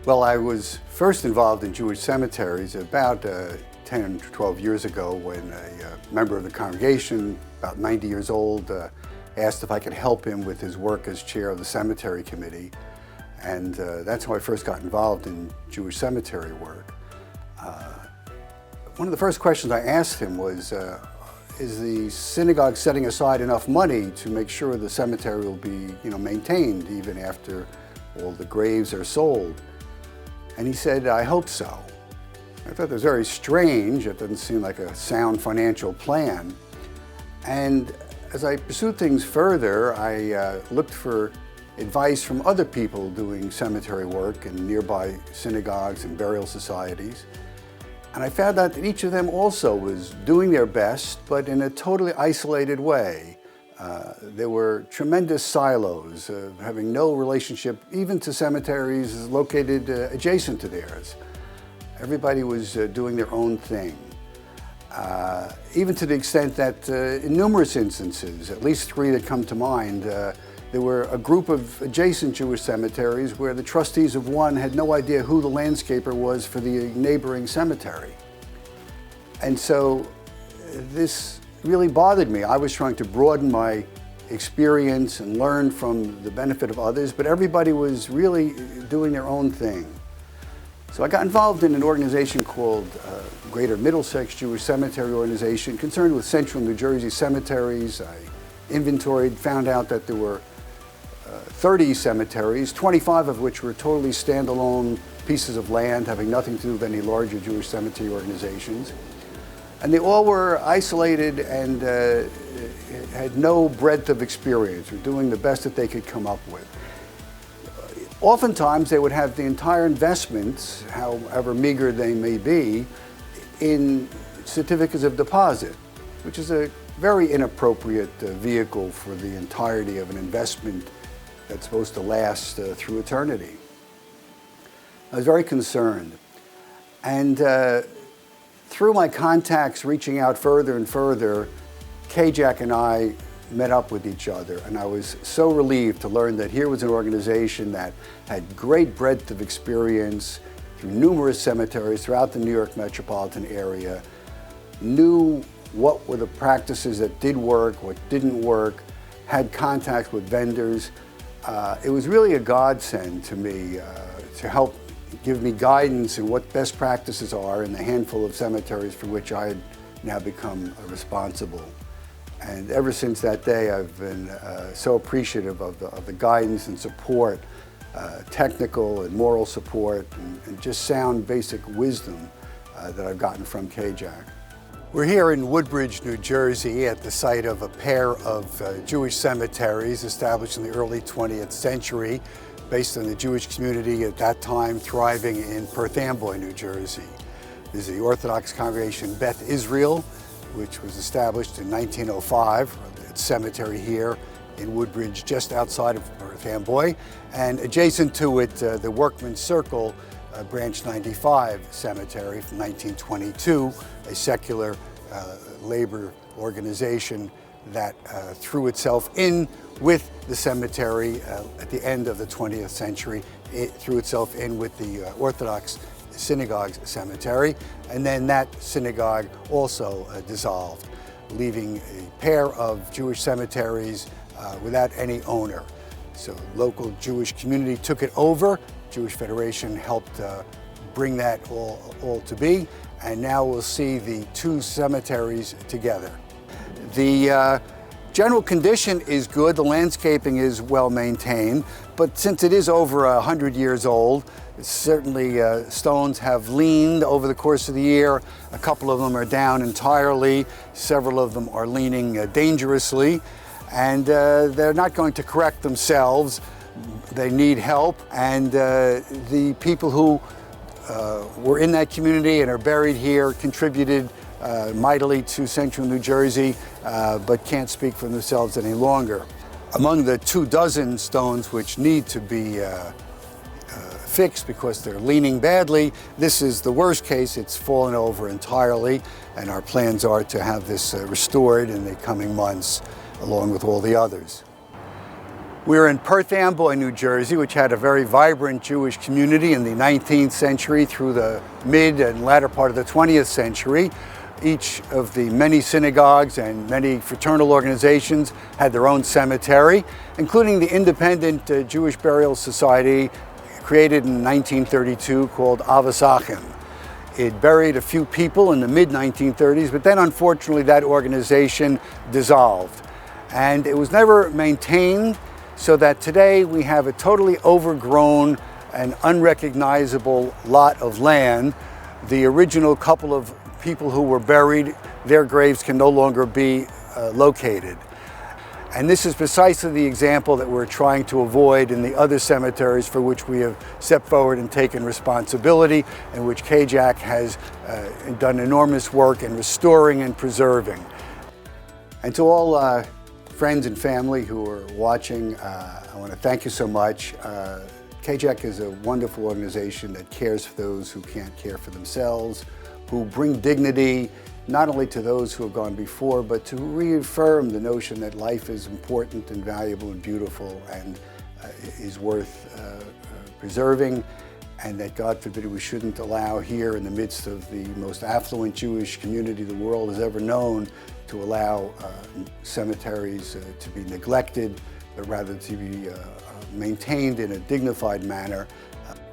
Well, I was first involved in Jewish cemeteries about 10 to 12 years ago when a member of the congregation, about 90 years old, asked if I could help him with his work as chair of the cemetery committee. And that's how I first got involved in Jewish cemetery work. One of the first questions I asked him was, is the synagogue setting aside enough money to make sure the cemetery will be, maintained even after all the graves are sold? And he said, I hope so. I thought that was very strange. It doesn't seem like a sound financial plan. And as I pursued things further, I looked for advice from other people doing cemetery work in nearby synagogues and burial societies. And I found out that each of them also was doing their best, but in a totally isolated way. There were tremendous silos, having no relationship even to cemeteries located adjacent to theirs. Everybody was doing their own thing. Even to the extent that in numerous instances, at least 3 that come to mind, there were a group of adjacent Jewish cemeteries where the trustees of one had no idea who the landscaper was for the neighboring cemetery. And so this really bothered me. I was trying to broaden my experience and learn from the benefit of others, but everybody was really doing their own thing. So I got involved in an organization called Greater Middlesex Jewish Cemetery Organization, concerned with central New Jersey cemeteries. I inventoried, found out that there were 30 cemeteries, 25 of which were totally standalone pieces of land, having nothing to do with any larger Jewish cemetery organizations. And they all were isolated and had no breadth of experience, were doing the best that they could come up with. Oftentimes they would have the entire investments, however meager they may be, in certificates of deposit, which is a very inappropriate vehicle for the entirety of an investment that's supposed to last through eternity. I was very concerned. And through my contacts reaching out further and further, CAJAC and I met up with each other, and I was so relieved to learn that here was an organization that had great breadth of experience through numerous cemeteries throughout the New York metropolitan area, knew what were the practices that did work, what didn't work, had contacts with vendors. It was really a godsend to me to help give me guidance in what best practices are in the handful of cemeteries for which I had now become responsible. And ever since that day, I've been so appreciative of the guidance and support, technical and moral support, and just sound basic wisdom that I've gotten from CAJAC. We're here in Woodbridge, New Jersey, at the site of a pair of Jewish cemeteries established in the early 20th century, based on the Jewish community at that time thriving in Perth Amboy, New Jersey. There's the Orthodox congregation Beth Israel, which was established in 1905, its cemetery here in Woodbridge, just outside of Perth Amboy, and adjacent to it, the Workman's Circle Branch 95 Cemetery from 1922, a secular labor organization that threw itself in with the cemetery at the end of the 20th century. It threw itself in with the Orthodox synagogue cemetery, and then that synagogue also dissolved, leaving a pair of Jewish cemeteries without any owner. So local Jewish community took it over. Jewish Federation helped bring that all to be, and now we'll see the 2 cemeteries together. The general condition is good, the landscaping is well maintained, but since it is over 100 years old, certainly stones have leaned over the course of the year. A couple of them are down entirely, several of them are leaning dangerously, and they're not going to correct themselves. They need help, and the people who were in that community and are buried here contributed mightily to central New Jersey, but can't speak for themselves any longer. Among the 24 stones which need to be fixed because they're leaning badly, this is the worst case. It's fallen over entirely, and our plans are to have this restored in the coming months, along with all the others. We're in Perth Amboy, New Jersey, which had a very vibrant Jewish community in the 19th century through the mid and latter part of the 20th century. Each of the many synagogues and many fraternal organizations had their own cemetery, including the independent Jewish Burial Society created in 1932 called Wasserman. It buried a few people in the mid-1930s, but then unfortunately that organization dissolved. And it was never maintained, so that today we have a totally overgrown and unrecognizable lot of land. The original couple of people who were buried, their graves can no longer be located. And this is precisely the example that we're trying to avoid in the other cemeteries for which we have stepped forward and taken responsibility, and which CAJAC has done enormous work in restoring and preserving. And to all friends and family who are watching, I want to thank you so much. CAJAC is a wonderful organization that cares for those who can't care for themselves, who bring dignity not only to those who have gone before, but to reaffirm the notion that life is important and valuable and beautiful and is worth preserving, and that, God forbid, we shouldn't allow here in the midst of the most affluent Jewish community the world has ever known to allow cemeteries to be neglected, but rather to be maintained in a dignified manner